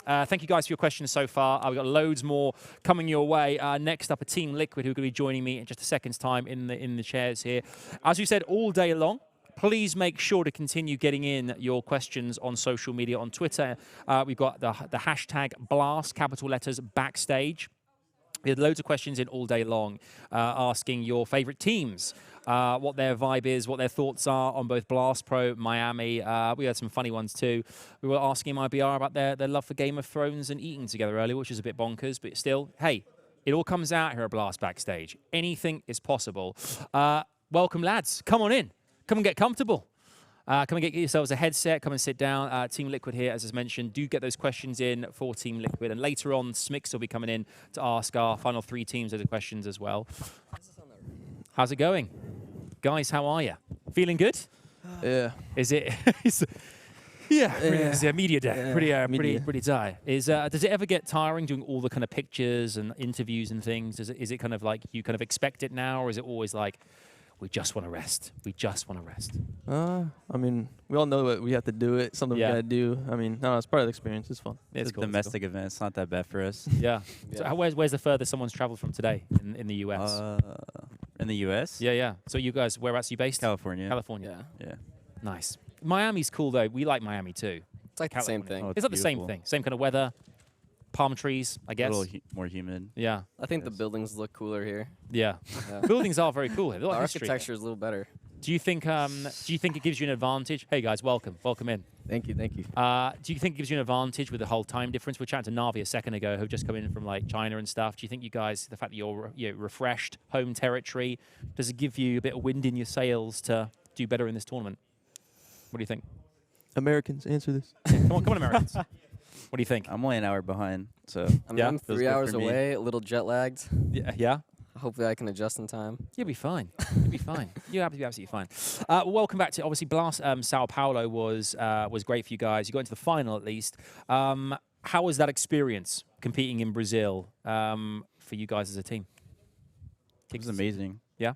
Thank you guys for your questions so far. We've got loads more coming your way. Next up, a Team Liquid who are going to be joining me in just a second's time in the chairs here. As we said, all day long. Please make sure to continue getting in your questions on social media, on Twitter. We've got the hashtag Blast, capital letters, Backstage. We had loads of questions in all day long asking your favorite teams, what their vibe is, what their thoughts are on both Blast Pro, Miami. We had some funny ones too. We were asking IBR about their love for Game of Thrones and eating together earlier, which is a bit bonkers, but still, hey, it all comes out here at Blast Backstage. Anything is possible. Welcome, lads. Come on in. Come and get comfortable. Come and get yourselves a headset. Come and sit down. Team Liquid here, as I mentioned. Do get those questions in for Team Liquid. And later on, Smix will be coming in to ask our final 3 teams those questions as well. How's it going? Guys, how are you? Feeling good? Yeah. Is it? It's a media day. Pretty tired. Does it ever get tiring doing all the kind of pictures and interviews and things? Is it kind of like you kind of expect it now, or is it always like, we just want to rest. We just want to rest. I mean, we all know what we have to do. It something we gotta do. I mean, no, it's part of the experience. It's fun. It's cool. Domestic event. It's not that bad for us. Yeah. So where's the furthest someone's traveled from today in the US? In the US? Yeah. So you guys, whereabouts are you based? California. California. Yeah. Nice. Miami's cool though. We like Miami too. It's like the same thing. Oh, it's not the same beautiful. thing. Same kind of weather. Palm trees, I guess. A little more humid. Yeah. I think the buildings look cooler here. Yeah. Buildings are very cool here. The architecture is a little better. Do you think it gives you an advantage? Hey guys, welcome in. Thank you. Do you think it gives you an advantage with the whole time difference? We were chatting to Navi a second ago, who just come in from like China and stuff. Do you think you guys, the fact that you're refreshed, home territory, does it give you a bit of wind in your sails to do better in this tournament? What do you think? Americans, answer this. Yeah, come on, Americans. What do you think? I'm only an hour behind, so I mean, I'm 3 hours away, a little jet lagged. Yeah. Hopefully, I can adjust in time. You'll be fine. You'll be fine. You'll be absolutely fine. Welcome back to obviously Blast. Sao Paulo was great for you guys. You got into the final at least. How was that experience competing in Brazil for you guys as a team? it was amazing. Yeah.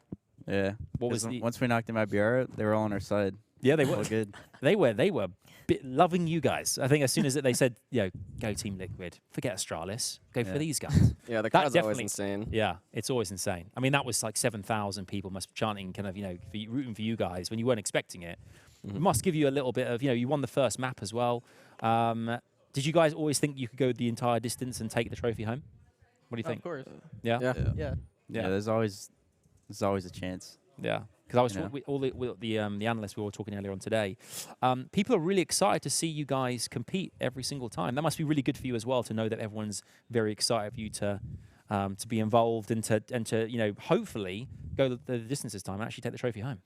Yeah. What was once we knocked them out BR, they were all on our side. Yeah, they were all good. They were loving you guys. I think as soon as they said, go Team Liquid, forget Astralis, go for these guys. Yeah, the crowd's always insane. Yeah, it's always insane. I mean, that was like 7,000 people must be chanting, kind of, rooting for you guys when you weren't expecting it. It must give you a little bit of, you won the first map as well. Did you guys always think you could go the entire distance and take the trophy home? What do you think? Of course. Yeah. Yeah. There's always a chance. Yeah, because I was talking with the analysts we were talking earlier on today. People are really excited to see you guys compete every single time. That must be really good for you as well to know that everyone's very excited for you to be involved and to hopefully go the distance this time and actually take the trophy home.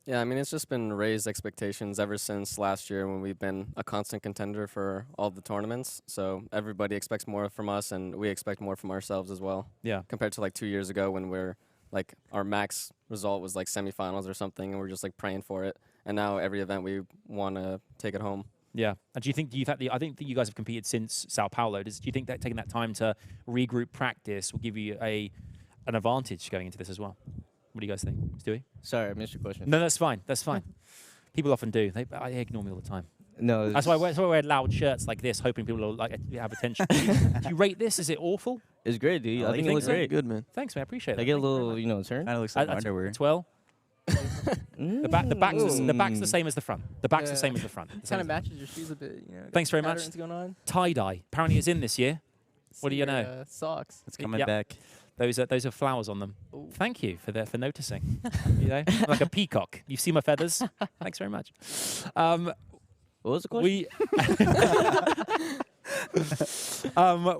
Yeah, I mean, it's just been raised expectations ever since last year when we've been a constant contender for all the tournaments. So everybody expects more from us, and we expect more from ourselves as well. Yeah. Compared to like 2 years ago when like our max result was like semifinals or something, and we're just like praying for it. And now every event we want to take it home. Yeah. And do you think I think that you guys have competed since Sao Paulo. Do you think that taking that time to regroup practice will give you an advantage going into this as well? What do you guys think, Stewie? Sorry, I missed your question. No, that's fine. That's fine. People often do. They ignore me all the time. No. That's why I wear loud shirts like this, hoping people will have attention. Do you rate this? Is it awful? It's great, dude. I think it looks great. Good, man. Thanks, man. I appreciate it. I get a little, turn. Kind of looks like underwear. 12. The back's the same as the front. The back's the same as the front. It kind of matches your shoes a bit. Thanks very much. Going on. Tie-dye. Apparently it's in this year. What do you know? Socks. It's coming back. Those are flowers on them. Ooh. Thank you for noticing. Like a peacock. You see my feathers? Thanks very much. What was the question?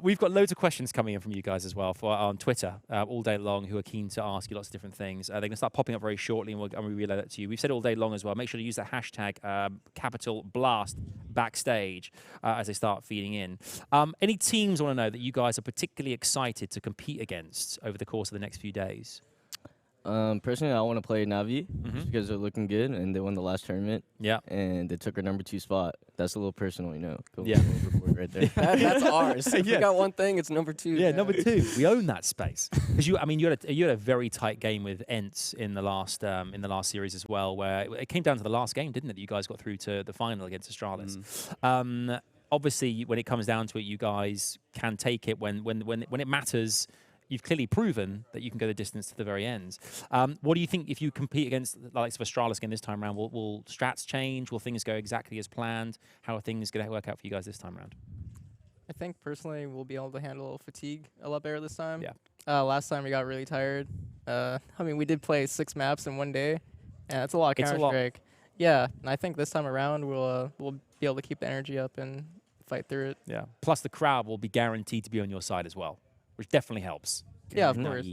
We've got loads of questions coming in from you guys as well on Twitter all day long, who are keen to ask you lots of different things. They're going to start popping up very shortly, and we'll relay that to you. We've said all day long as well. Make sure to use the hashtag capital Blast Backstage as they start feeding in. Any teams want to know that you guys are particularly excited to compete against over the course of the next few days? Personally, I want to play Navi just because they're looking good and they won the last tournament. Yeah. And they took our #2 spot. That's a little personal, Yeah. Right there. That's ours. If we got one thing, it's #2. Yeah, #2. We own that space. Because you had a very tight game with Ents in the last series as well, where it came down to the last game, didn't it? That you guys got through to the final against Astralis. obviously, when it comes down to it, you guys can take it when it matters. You've clearly proven that you can go the distance to the very end. What do you think if you compete against the likes of Astralis again this time around? Will strats change? Will things go exactly as planned? How are things going to work out for you guys this time around? I think personally we'll be able to handle fatigue a lot better this time. Yeah. Last time we got really tired. I mean, we did play 6 maps in one day, and that's a lot of It's a lot. Counter-Strike. Yeah, and I think this time around we'll be able to keep the energy up and fight through it. Yeah. Plus, the crowd will be guaranteed to be on your side as well, which definitely helps. Yeah, of course.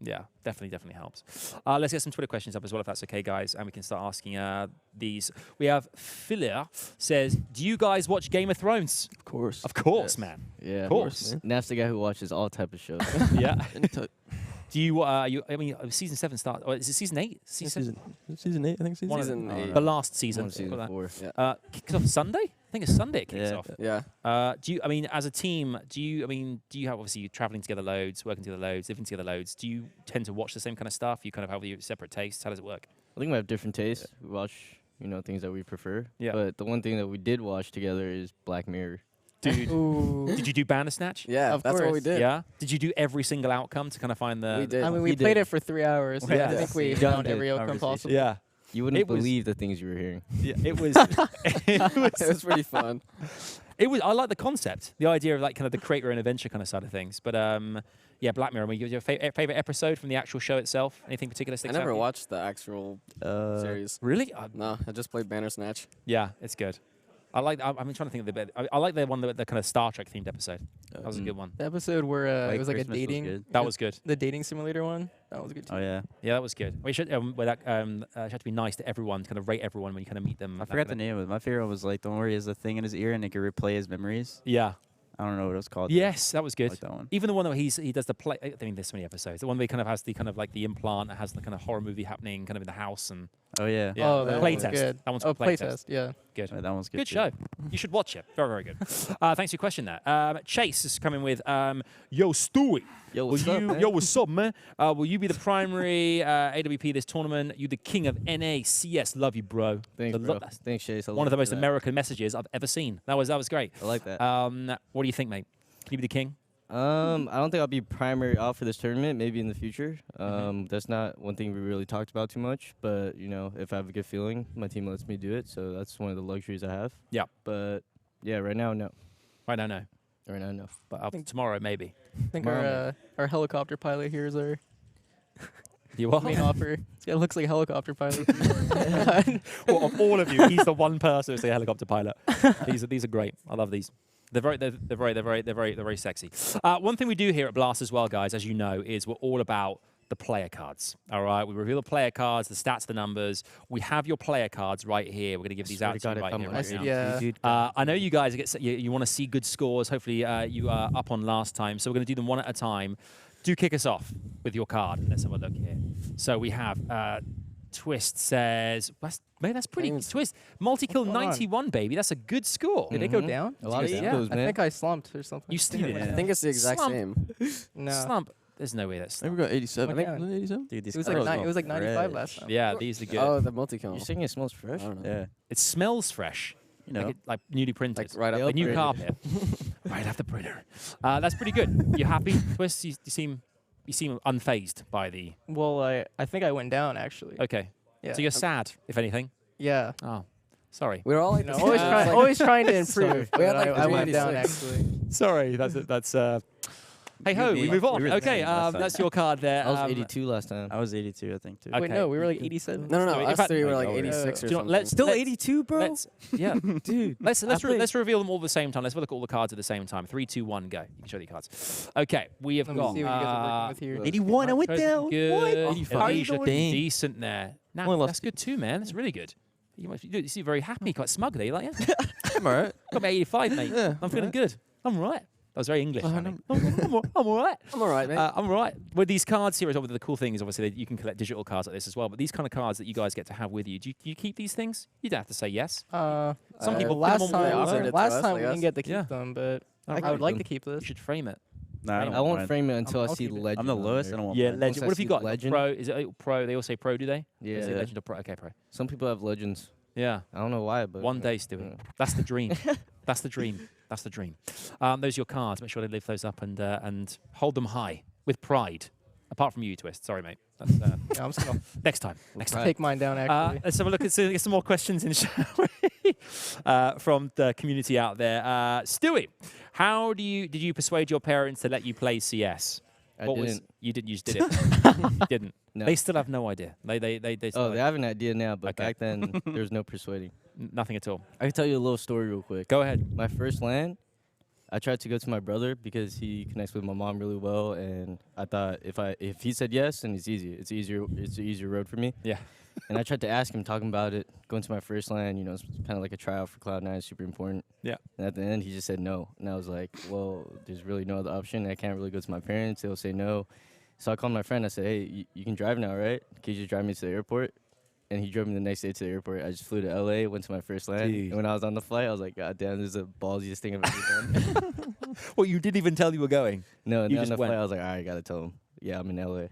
Yeah, definitely helps. Let's get some Twitter questions up as well, if that's okay, guys, and we can start asking these. We have Philip says, "Do you guys watch Game of Thrones?" Of course. Of course, Yes. man. Yeah, Of course. man. Naf's the guy who watches all type of shows. Yeah. Anytime. Do you? I mean, season 7 starts. Or is it season 8? Season 8, I think. One of Season them. 8. The last season. One of season 4. Yeah. Kicks off Sunday. I think it's Sunday. It kicks Yeah. off. Yeah. Do you? I mean, as a team, do you have obviously you're traveling together loads, working together loads, living together loads? Do you tend to watch the same kind of stuff? You kind of have your separate tastes. How does it work? I think we have different tastes. We watch, things that we prefer. Yeah. But the one thing that we did watch together is Black Mirror. Dude, Ooh. did you do Bandersnatch? Yeah, Of that's what we course. did. Yeah. Did you do every single outcome to kind of find the? We did. I mean, we He played did. it for 3 hours. So Yeah. I think we Done found the every outcome conversation. possible. Yeah. You wouldn't It was- believe the things you were hearing. Yeah. It was. It was pretty fun. It was. I like the concept, the idea of like kind of the creator and adventure kind of side of things. But yeah, Black Mirror. I mean, your favorite episode from the actual show itself? Anything particular I sticks out? never for you? watched the actual series. Really? No, I just played Bandersnatch. Yeah, it's good. I like. I'm trying to think of the bit. I like the one the kind of Star Trek themed episode. That was a good one. The episode where it was like Christmas a dating. good. That was good. The dating simulator one. That was good too. Oh yeah. Yeah, that was good. We should. You have to be nice to everyone. Kind of rate everyone when you kind of meet them. I that forgot kind the of- name of it. My favorite was like, don't worry, is a thing in his ear and it can replay his memories. Yeah. I don't know what it was called. Yes, that was I good. like that one. Even the one where he does the play. I mean, there's so many episodes. The one where he kind of has the kind of like the implant that has the kind of horror movie happening, kind of in the house and Oh yeah. yeah. Oh, that Play was test. good. That one's Oh, called play playtest. Yeah. Good. Yeah, that one's good. Good too. show. You should watch it. Very, very good. Thanks for your question there. Chase is coming with, yo, Stewie. Yo, Will what's up, you, man? yo, what's up, man? Will you be the primary AWP this tournament? You the king of NACS. Love you, bro. Thanks, The bro. that's Thanks, Chase. I one of the love most that. American messages I've ever seen. That was great. I like that. What do you think, mate? Can you be the king? I don't think I'll be primary out for this tournament. Maybe in the future. Mm-hmm. That's not one thing we really talked about too much. But if I have a good feeling, my team lets me do it. So that's one of the luxuries I have. Yeah. But yeah, right now, no. Right now, no. Right now, no. But tomorrow, maybe. I think Mama. our helicopter pilot here is our You what? main offer. Yeah, it looks like a helicopter pilot. Well, of all of you, he's the one person who's a helicopter pilot. These are great. I love these. They're very sexy. One thing we do here at Blast as well, guys, as you know, is we're all about the player cards. All right, we reveal the player cards, the stats, the numbers. We have your player cards right here. We're going to give these out to you right here, right now. Yeah. I know you guys you want to see good scores. Hopefully, you are up on last time. So we're going to do them one at a time. Do kick us off with your card. Let's have a look here. So we have Twist says, that's pretty good. Twist. Multi-kill What's going on? 91, baby. That's a good score. Did it go down? A lot of Yeah. egos, I man. think I slumped or something. You still I think it's the exact Slump. same. No. Slump. There's no way that's I think we got 87. Okay. Wasn't it 87? Dude, these It was cards like smell it was like 95 fresh. last time. Yeah, these are good. Oh, the multi-kill. You're saying it smells fresh? I don't know. Yeah. It smells fresh. You know. Like newly printed. Like right up Like the new printer. carpet. Right off the printer. That's pretty good. You happy, Twist? You seem unfazed by the. Well, I think I went down actually. Okay. Yeah. So you're sad, if anything. Yeah. Oh, sorry. We were all like, You know, always trying to improve. We had but like I went down 386. actually. Sorry. That's. Hey ho, we move on. we were the Okay, same last time. that's your card there. I was 82 last time. I was 82, I think, too. Okay. Wait, no, we were like 87. No, So in us fact- three were like Oh, yeah. 86 or Do you know, something. let's 82, bro? Let's, yeah, Dude. let's reveal them all at the same time. Let's have a look at all the cards at the same time. 3, 2, 1, go. You can show the cards. Okay, we have Let me got see what you guys are working with here. 81, I went Present down. Good. What? How you Alicia, doing? decent there. Nah, Only lost that's good too, man. That's really good. You seem very happy, quite smug there. You like, yeah, I'm alright. got me 85, mate. Yeah, I'm feeling good. I'm all right. That was very English. Oh, sounding. I'm all right. I'm all right, man. I'm all right. With these cards here, the cool thing is obviously that you can collect digital cards like this as well. But these kind of cards that you guys get to have with you, do you keep these things? You don't have to say yes. Some people put last them on time, walls or- last time I we guess. didn't get to keep Yeah. them, but Alright. I would like to keep You this. should frame it. Nah, I won't mind. frame it until I I'll see keep it. legend. I'm the on lowest. I there. don't want Yeah, mine. legend. I What have you see got? legend- Pro? Is it pro? They all say pro, do they? Yeah. Is it legend or pro? Okay, pro. Some people have legends. Yeah. I don't know why, but One day, Stewie. That's the dream. That's the dream. That's the dream. Those are your cards. Make sure they lift those up and hold them high with pride. Apart from you, Twist. Sorry, mate. That's, Yeah, I'm just gonna next time. Next time. take mine down. Actually, Let's have a look at some more questions in shall we? From the community out there. Stewie, how did you persuade your parents to let you play CS? I didn't. You didn't. You just did it. You didn't. No. They still have no idea. They still Oh, they have an idea now, but Okay. back then there was no persuading. nothing at all. I can tell you a little story real quick. Go ahead. My first LAN, I tried to go to my brother because he connects with my mom really well, and I thought if he said yes, then it's easy. It's an easier road for me. Yeah. And I tried to ask him, talking about it, going to my first LAN. It's kind of like a tryout for Cloud9, super important. Yeah. And at the end, he just said no, and I was like, well, there's really no other option. I can't really go to my parents; they'll say no. So I called my friend. I said, hey, you can drive now, right? Can you just drive me to the airport? And he drove me the next day to the airport. I just flew to LA, went to my first LAN. Jeez. And when I was on the flight, I was like, God damn, this is the ballsiest thing I've ever done. Well, you didn't even tell you were going. No, and You then on just the went. flight, I was like, all right, I got to tell him. Yeah, I'm in LA.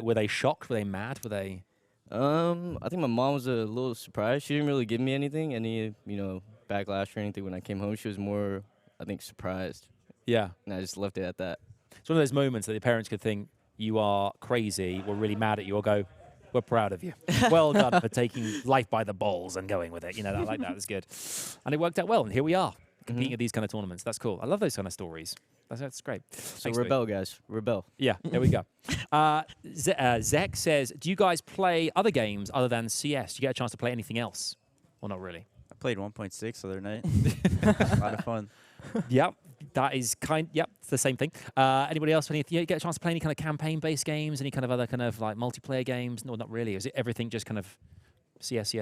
Were they shocked? Were they mad? Were they? I think my mom was a little surprised. She didn't really give me any backlash or anything when I came home. She was more, I think, surprised. Yeah. And I just left it at that. It's one of those moments that your parents could think you are crazy, we're really mad at you, or go, we're proud of you. Well done for taking life by the balls and going with it. That like that was good. And it worked out well, and here we are, competing at these kind of tournaments. That's cool. I love those kind of stories. That's great. So Thanks, rebel, guys. Rebel. Yeah, there we go. Zek says, do you guys play other games other than CS? Do you get a chance to play anything else? Or not really? I played 1.6 the other night. A lot of fun. Yep, that is yep, it's the same thing. Anybody else? You get a chance to play any kind of campaign-based games, any kind of other kind of like multiplayer games? No, not really. Is it everything just kind of CS?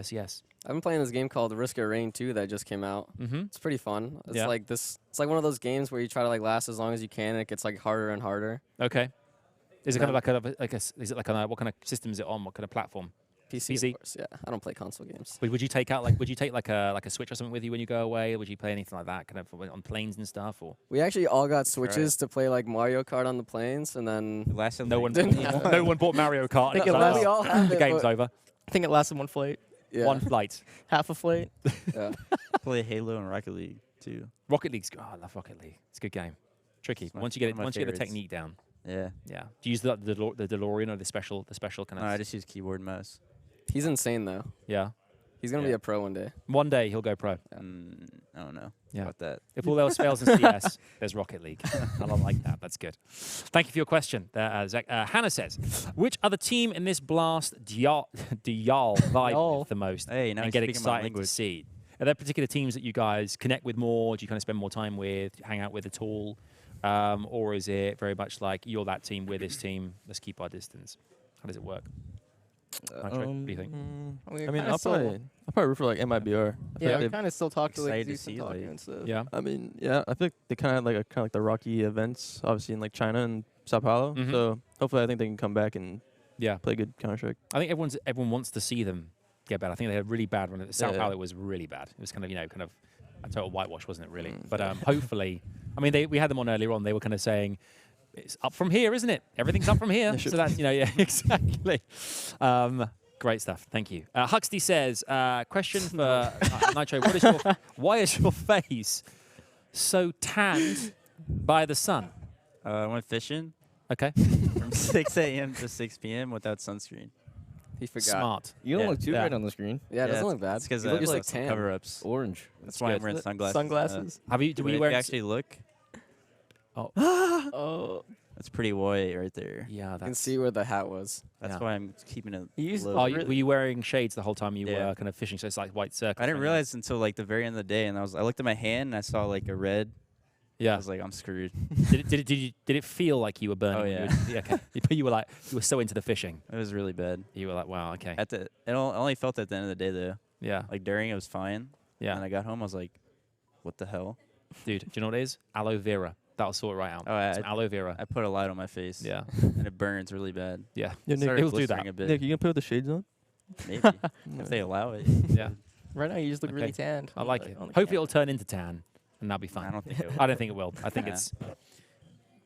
I've been playing this game called Risk of Rain 2 that just came out. Mm-hmm. It's pretty fun. It's Yeah. like this. It's like one of those games where you try to like last as long as you can, and it gets like harder and harder. Okay. Is it kind of like a is it like what kind of system is it on? What kind of platform? PC, PC? of course. Yeah, I don't play console games. Would you take like a Switch or something with you when you go away? Would you play anything like that, kind of on planes and stuff? Or We actually all got Switches to play like Mario Kart on the planes, and then It lasted no like one, didn't have no one bought Mario Kart. I think That's it like, lasted- we all have the it, game's but- over. I think it lasted one flight, yeah. One flight. half a flight. Yeah. play Halo and Rocket League too. Rocket League's good. Oh, I love Rocket League. It's a good game. Tricky. It's my- Once you get one of my once you get the favorites. technique down. Yeah. Yeah. Do you use the DeLorean or the special kind No, of? I just use keyboard and mouse. He's insane though. Yeah. He's gonna be Yeah. a pro one day. One day he'll go pro. I don't know Yeah. about that. If all else fails in CS, there's Rocket League. I don't like that. That's good. Thank you for your question, Zach. Hannah says, which other team in this blast do y'all vibe Y'all. with the most Hey, now and he's get speaking my excited to language. see? Are there particular teams that you guys connect with more? Do you kind of spend more time with, hang out with at all? Or is it very much like you're that team, we're this team, let's keep our distance? How does it work? Nitro, what do you think? We I mean, kinda I'll still- probably root for like MIBR. Yeah, we they've- kind of still talk to like Excited to Zeus and see, talking like- and stuff. Yeah. I mean, yeah, I feel like they kind of had like the rocky events, obviously in like China and Sao Paulo. Mhm. So hopefully, I think they can come back and Yeah. play good Counter Strike. I think everyone wants to see them get better. I think they had a really bad run. Sao Yeah. Paulo was really bad. It was kind of a total whitewash, wasn't it? Really. Mm, But yeah. hopefully, I mean, we had them on earlier on. They were kind of saying, "It's up from here, isn't it? Everything's up from here." Yeah, So sure. that's yeah, exactly. Great stuff. Thank you. Huxley says, question for Nitro: why is your face so tanned by the sun? I went fishing Okay. from 6 a.m. to 6 p.m. without sunscreen. He forgot. Smart. You don't Yeah. look too Yeah. bright on the screen. Yeah, it doesn't look bad. It's because You I look have just like some tan. cover-ups. Orange. That's why I'm wearing sunglasses. Sunglasses. Have you? Do But we if wear? you actually look, Oh, that's pretty white right there. Yeah, You can that's. see where the hat was. That's Yeah. why I'm keeping it You used- low. Oh, were you wearing shades the whole time you Yeah. were kind of fishing? So it's like white circles. I didn't around realize until like the very end of the day, and I looked at my hand and I saw like a red. you. Yeah. I was like, I'm screwed. Did it feel like you were burning? Oh, when yeah. You were, okay. You were so into the fishing. It was really bad. You were like, wow, okay. It only felt at the end of the day though. Yeah. Like during it was fine. Yeah. And I got home, I was like, what the hell? Dude, do you know what it is? Aloe vera. That'll sort it right out. Oh, Some aloe vera. I put a light on my face. Yeah. And it burns really bad. Yeah. Yeah, Nick, Started it'll do blistering that. A bit. Nick, you gonna put the shades on? Maybe if they allow it. Yeah. right now you just look Okay. really tanned. I on like the- it. on the Hopefully camera. it'll turn into tan and that'll be fine. I don't think it will. I don't think it will. I think Nah. it's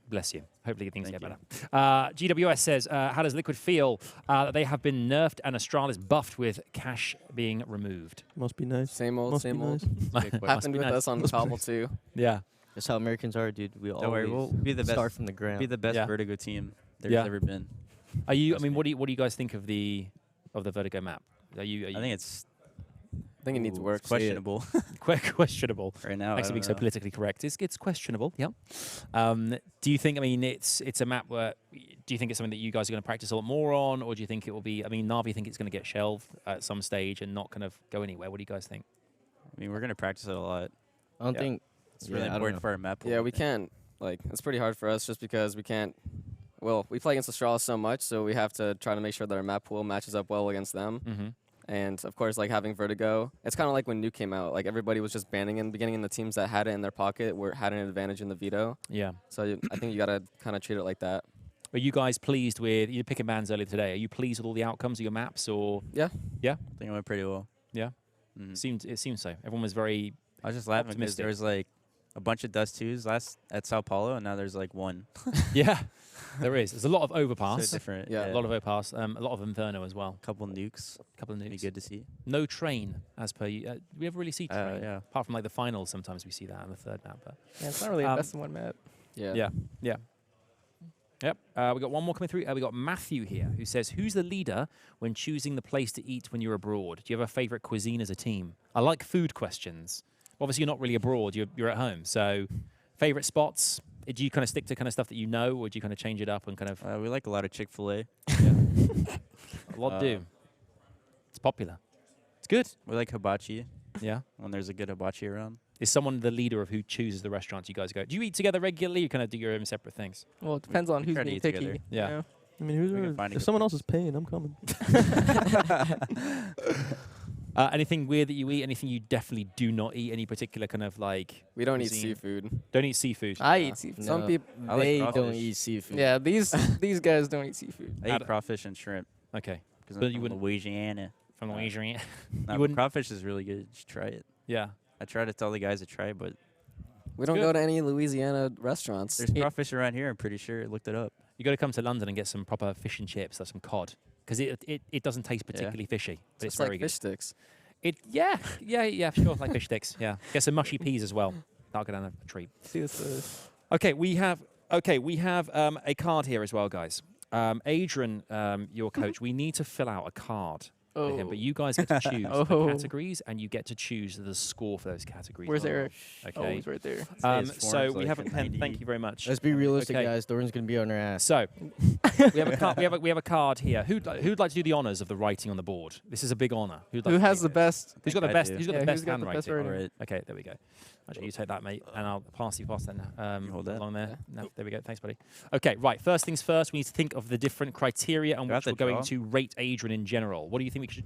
Bless you. Hopefully things Thank get you. better. GWS says, how does Liquid feel that they have been nerfed and Astralis buffed with cash being removed? Must be nice. Same old, Must same be old. nice. Happened with us on Cobble too. Yeah. That's how Americans are, dude. We Don't worry, always we'll be the best. start from the ground. Be the best Yeah. Vertigo team there's Yeah. ever been. Are you? I Trust mean, me. what do you guys think of the Vertigo map? Are you? I think it's I think it needs work. questionable questionable. right now. Thanks I for being don't so know. politically correct. It's questionable. Yeah. Do you think? I mean, it's a map where. Do you think it's something that you guys are going to practice a lot more on, or do you think it will be? I mean, Navi think it's going to get shelved at some stage and not kind of go anywhere. What do you guys think? I mean, we're gonna practice it a lot. I don't Yeah. think It's really I don't important know. for our map pool. Yeah, we can't. Like, it's pretty hard for us just because we can't. Well, we play against Astralis so much, so we have to try to make sure that our map pool matches up well against them. Mm-hmm. And of course, like having Vertigo, it's kind of like when Nuke came out. Like everybody was just banning in the beginning, and the teams that had it in their pocket had an advantage in the veto. Yeah. So I think you gotta kind of treat it like that. Are you guys pleased with you picking bans earlier today? Are you pleased with all the outcomes of your maps, or Yeah. Yeah? I think it went pretty well. Yeah. Mhm. It seems so. Everyone was very I was just laughing because optimistic. there was like a bunch of Dust 2s last at Sao Paulo, and now there's like one. yeah. There is. There's a lot of So overpass. different. Yeah. A lot of overpass. A lot of Inferno as well. couple nukes. A couple of Be nukes. good to see. No train, as per you. We never really see train. Yeah. Apart from like the finals, sometimes we see that in the third map. But Yeah, it's not really a Um, best in one map. Yeah. Yep. We got one more coming through. We got Matthew here who says, "Who's the leader when choosing the place to eat when you're abroad? Do you have a favorite cuisine as a team?" I like food questions. Obviously, you're not really abroad. You're at home. So, favorite spots? Do you kind of stick to kind of stuff that you know, or do you kind of change it up and kind of We like a lot of Chick-fil-A. a lot do? It's popular. It's good. We like hibachi Yeah. when there's a good hibachi around. Is someone the leader of who chooses the restaurants you guys go? Do you eat together regularly? You kind of do your own separate things. Well, it depends on who's try to being eat picky. together. Yeah. You know? I mean, who's We can gonna- find a if good someone place. else is paying, I'm coming. Anything weird that you eat? Anything you definitely do not eat? Any particular kind of like We don't eat cuisine? seafood. Don't eat seafood. I Yeah. eat seafood. Some No, people. I like they don't crawfish. eat seafood. Yeah, these guys don't eat seafood. I Add- eat crawfish and shrimp Okay. because But I'm you from wouldn't- Louisiana. From Louisiana. Nah, wouldn't- crawfish is really good. You should try it. Yeah. I try to tell the guys to try it, but We don't good. go to any Louisiana restaurants. there's crawfish around here. I'm pretty sure. I looked it up. You got to come to London and get some proper fish and chips, like some cod, because it doesn't taste particularly fishy, but it's It's very like good. fish sticks. Yeah, sure, like fish sticks. Yeah, get some mushy peas as well. That'll go down a treat. See, this Okay, we have a card here as well, guys. Adrian, your coach, we need to fill out a card for him, but you guys get to choose the Oh. categories, and you get to choose the score for those categories. Where's Eric? Oh, Okay. he's right there. his So forms we like have a in pen. 90. Thank you very much. Let's be realistic, Okay. guys. Doran's gonna be on our ass. So we have a card. We have a card here. Who'd like to do the honors of the writing on the board? This is a big honor. Who'd like Who to has do the it? best? Who's got the I best? do. Who's got Yeah, the best who's got the best handwriting? writing? Alright. Okay, there we go. Actually, you take that, mate, and I'll pass that. hold that. along there. No, there we go. Thanks, buddy. Okay, right. First things first. We need to think of the different criteria on Got which the we're going draw? to rate Adrian in general. What do you think we should?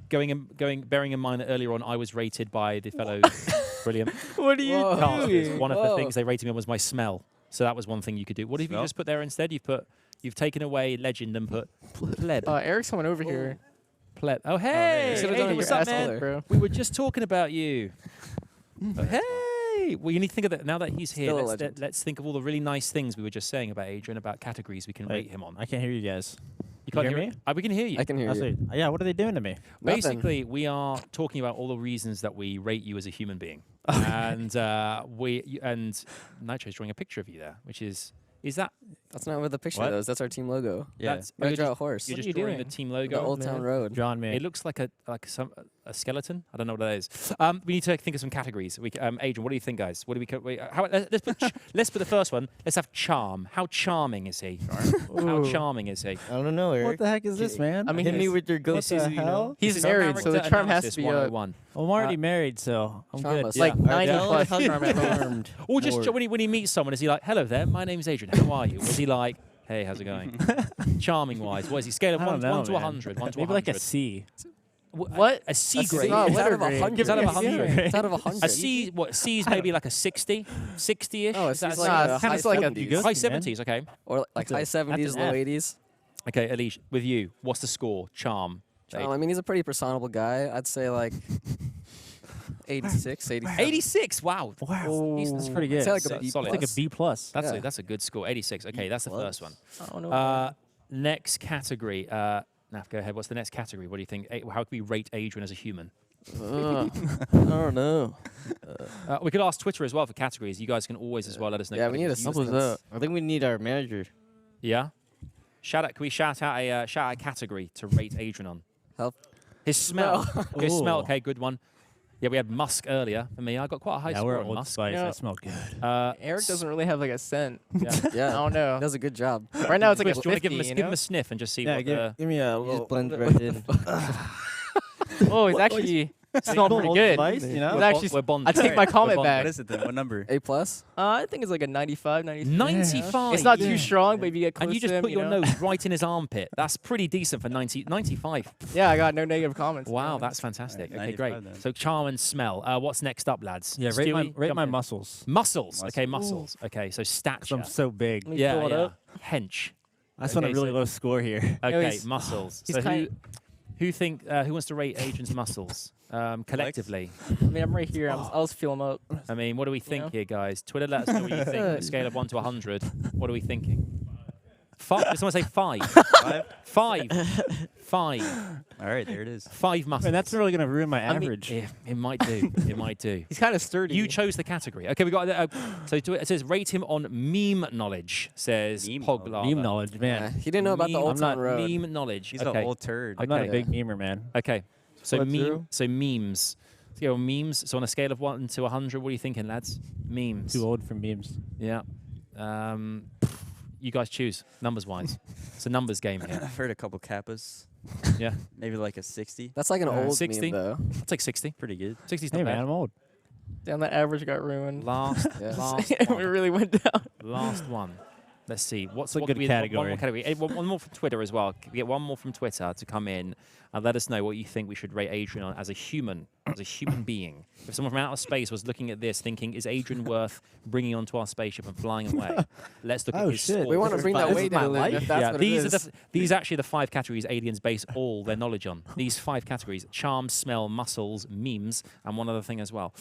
Bearing in mind that earlier on I was rated by the fellows. Brilliant. What are you Whoa. Casters. doing? One of the Whoa. things they rated me on was my smell. So that was one thing you could do. What have you Smell? just put there instead? You've taken away legend and put pleb. Eric's coming over here. Pleb. Oh hey, You should've hey done it what's your up, ass man? color. bro. We were just talking about you. Oh, hey, well, you need to think of that now that he's here. Still a Let's, legend. let's think of all the really nice things we were just saying about Adrian, about categories we can Wait, rate him on. I can't hear you guys. You can't hear me? it? We can hear you. I can hear I you. see. Yeah, what are they doing to me? Nothing. Basically, we are talking about all the reasons that we rate you as a human being, and Nitro's drawing a picture of you there, which is that That's not what the picture What? is. That's our team logo. Yeah. that's We're you're draw a just, horse. you're What just are you drawing the doing? team The logo. Old Town man. Road. John me. It looks like a skeleton. I don't know what that is. We need to think of some categories. Adrian, what do you think, guys? What do let's put the first one. Let's have charm. How charming is he? How charming is he? I don't know, Eric. What the heck is this, man? I mean, Hit me he's- with your what ghost. the This is, you know, hell? He's this is married, so the character charm has to analysis be up. 101. Well, I'm already married, so I'm Charm good. us. Like Yeah. 90 Tell plus us how you're charm at home. charmed. Or just Or- when he meets someone, is he like, "Hello there, my name's Adrian. How are you?" Was he like, "Hey, how's it going?" Charming wise, what is he? Scale of I don't 1 know, to man. 100. 1 to Maybe 100. like a C. What? A C That's grade. not it's out letter of 100. grade. It's out of Yeah. 100. It's out of 100. A C, what? C is maybe like a 60, 60-ish. Oh, Is that it's a like Nah, a it's high kinda like a 70s. good. high man. 70s? Okay. Or like That's a- high that's 70s, an low F. 80s. Okay, Alish, with you, what's the score? Charm. I mean, he's a pretty personable guy. I'd say like 86, 87. 86. Wow. Wow. That's pretty I'd good. say like So- a B+. solid. It's like a B plus. That's Yeah. a good score. 86. Okay, that's the first one. I don't know. Next category. Naf, go ahead. What's the next category? What do you think? How can we rate Adrian as a human? I don't know. We could ask Twitter as well for categories. You guys can always as well let us know. Yeah, we need categories you What was assistance. that? I think we need our manager. Yeah. Can we shout out a category to rate Adrian on? Health. His smell. His smell. Ooh. Okay, good one. Yeah, we had musk earlier for me. I got quite a high Yeah, score we're on Old musk. Spice. Yeah. I smell good. Eric doesn't really have like a scent. Yeah. I Yeah, don't know. does a good job. Right now it's like Chris, a do you want 50, to give him a sniff and just see Yeah, what give me a You little. just blend right in. Oh, he's actually smelling pretty Old good. Spice, you know? It's actually, we're bonded. I take my comment What back. is it then? What number? A plus. I think it's like a 95, 96. 95. It's not Yeah. too strong, but if you get close And you just to him, put your know? nose right in his armpit. That's pretty decent for 95. Yeah, I got no negative comments. Wow, Yeah. that's fantastic. Right, Okay, great. 95 then. So charm and smell. What's next up, lads? Yeah, rate my, Stewie, rate jump my in. muscles. Muscles. Okay, Muscles. muscles. Okay, so 'Cause stature. I'm so big. Let me Yeah, pull it yeah. up. Hench. That's on a Okay, really so- low score here. Okay, he's- muscles. he's So kind- who wants to rate Adrian's muscles collectively? I mean, I'm right here. I'll just feel him up. I mean, what do we think Yeah. here, guys? Twitter, let us know what you think. On a scale of 1 to 100, what are we thinking? 5. Did someone say 5? 5. All right, there it is. 5 muscles. And that's really going to ruin my mean- average. Yeah, it might do. It might do. He's kind of sturdy. You chose the category. Okay, we got. It says rate him on meme knowledge. Says Meme Poglava. Meme knowledge, Yeah, man. he didn't know about the Meme- Old I'm Town not Road. meme knowledge. He's okay. an old turd. I'm not a Okay. big memer, man. Okay. So What, meme. zero? So memes. Let's go on memes. So on a scale of 1 to 100, what are you thinking, lads? Memes. Too old for memes. Yeah. You guys choose numbers wise. It's a numbers game here. I've heard a couple kappas. Yeah. Maybe like a 60. That's like an old 60? meme, though. I'll take 60. Pretty good. 60's Hey, not man, bad. I'm old. Damn, that average got ruined. Last. Yeah. Last it one. really went down. Last one. Let's see. What's a what good could be the- One more category. category. One more from Twitter as well. Can we get one more from Twitter to come in and let us know what you think we should rate Adrian on as a human being. If someone from outer space was looking at this thinking, is Adrian worth bringing onto our spaceship and flying away? Let's look at Oh, his shit. score. We want to bring that This weight is my down life. if that's Yeah, what these it are is. these are actually the 5 categories aliens base all their knowledge on. These 5 categories: charm, smell, muscles, memes, and one other thing as well.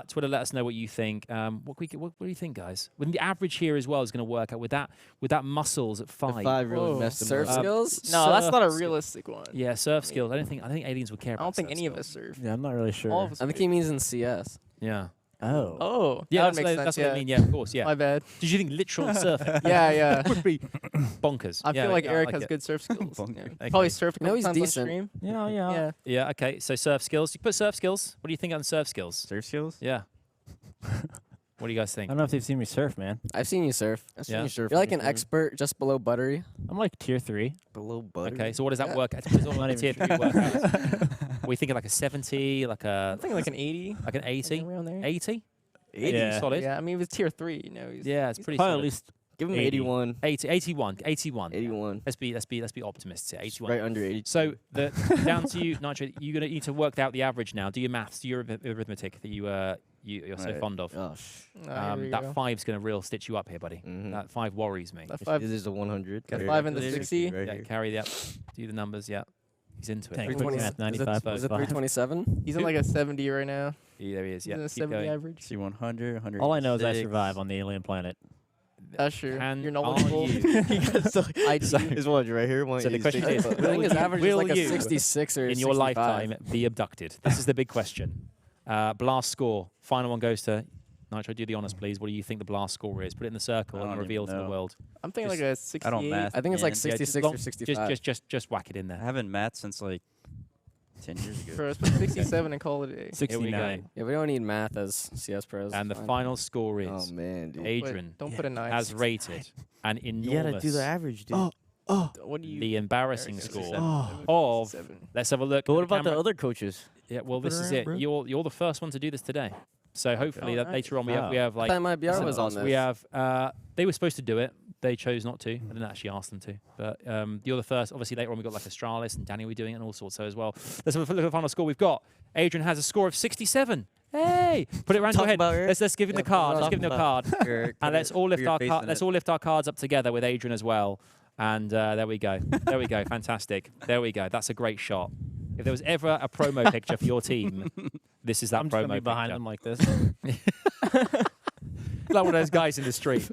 Twitter, let us know what you think. What do you think, guys? When the average here as well is going to work out with that muscles at 5. The 5 really Whoa. messed him Surf up. skills? No, that's not a Surf- realistic one. Yeah, surf skills. I think aliens would care I about. don't think surf any of skills. us surf. Yeah, I'm not really sure. All of us I think he means in CS. Yeah. Oh. Oh, Yeah, that that's, would make sense. that's what yeah. I mean. Yeah, of course. Yeah. My bad. Did you think literal surfing Yeah, yeah. would be bonkers? I Yeah, feel like yeah, Eric like has it. good surf skills. Bunker. Yeah. Okay. Probably surfed a No, couple he's times on decent. stream. Yeah, yeah. Yeah. Yeah. Okay. So surf skills. You put surf skills. What do you think on surf skills? Surf skills? Yeah. What do you guys I think? don't know if they've seen me surf, man. I've seen you surf. I've seen Yeah. you surf You're like on an stream. expert just below buttery. I'm like tier 3. Below butter. Okay. So what does that Yeah. work at? What does all Not the even tier 3 work at? Are we thinking like a 70, like I'm a thinking like an 80. like an 80? Around there. 80? 80? Yeah. Solid. Yeah, I mean, it was tier 3. You know, he's Yeah, it's pretty Probably solid. at least Give him 80. 81. 80, 81. 81. 81. Let's be optimists here. 81. Right under 80. So down to you, Nitro. You're gonna need to work out the average now. Do your maths, do your arithmetic that you're so Right. fond of. Oh, That 5's gonna real stitch you up here, buddy. Mhm. That 5 worries me. That 5, This is a 100. That Right 5 and the there. 60. Right Yeah, here. carry that. Do the numbers. Yeah, he's into it. Tank. 320. Math, 95. Is it 5. 327? he's in like a 70 right now. Yeah, there he is. He's in Yeah, a keep 70 going. average. See 100, 100. All I know is I survive on the alien planet. That's true. Can- You're are knowledgeable. you? IT. This one's right here. So the question is, I think his average is will like a you, 66 or in your 65. lifetime, be abducted? This is the big question. Blast score. Final one goes to Nitro. Do the honors, please. What do you think the blast score is? Put it in the circle I and don't reveal to even the know. world. I'm thinking like a 68. I don't math. I think it's like Yeah, just 66 or 65. Just whack it in I there. haven't math since like 10 years ago. For us, put 67 and call it a day. 69. Yeah, we don't need math as CS pros. And the Fine. final score is Oh, man, dude. Adrian Don't put a 9. has rated an You gotta enormous, do the average, dude. What do you? the embarrassing Eric, score 67. of. 7. Let's have a look. But at what about the camera. other coaches? Yeah, well, Put this it is around, it. bro. You're the first one to do this today. So hopefully that Alright. later on we Wow. have I like thought my BR some was on this. we have they were supposed to do it. They chose not to. I didn't actually ask them to. But you're the first. Obviously later on we got like Astralis and Danny were doing it and all sorts so as well. Let's have a look at the final score we've got. Adrian has a score of 67. Hey, put it around your Talk head. about Eric. Let's give him the Yeah, card. Let's talk give him the card. And let's all lift our let's all. all lift our cards up together with Adrian as well. And there we go. There we go. Fantastic. There we go. That's a great shot. If there was ever a promo picture for your team, this is that I'm just promo gonna be behind picture. them like this. Like one of those guys in the street.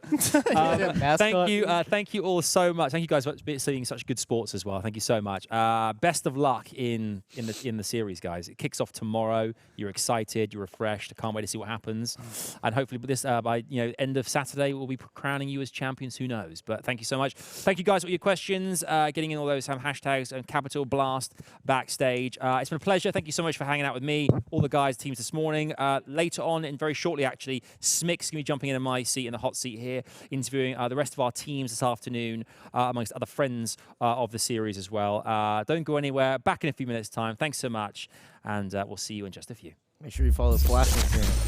Mascot. Thank you all so much. Thank you guys for seeing such good sports as well. Thank you so much. Best of luck in the series, guys. It kicks off tomorrow. You're excited. You're refreshed. I can't wait to see what happens. And hopefully, this by end of Saturday, we'll be crowning you as champions. Who knows? But thank you so much. Thank you guys for your questions. Getting in all those hashtags and Capital Blast Backstage. It's been a pleasure. Thank you so much for hanging out with me, all the guys, teams this morning. Later on, and very shortly, actually, Smick's gonna be jumping in my seat, in the hot seat here, interviewing the rest of our teams this afternoon, amongst other friends of the series as well. Don't go anywhere. Back in a few minutes' time. Thanks so much, and we'll see you in just a few. Make sure you follow Splash Instagram.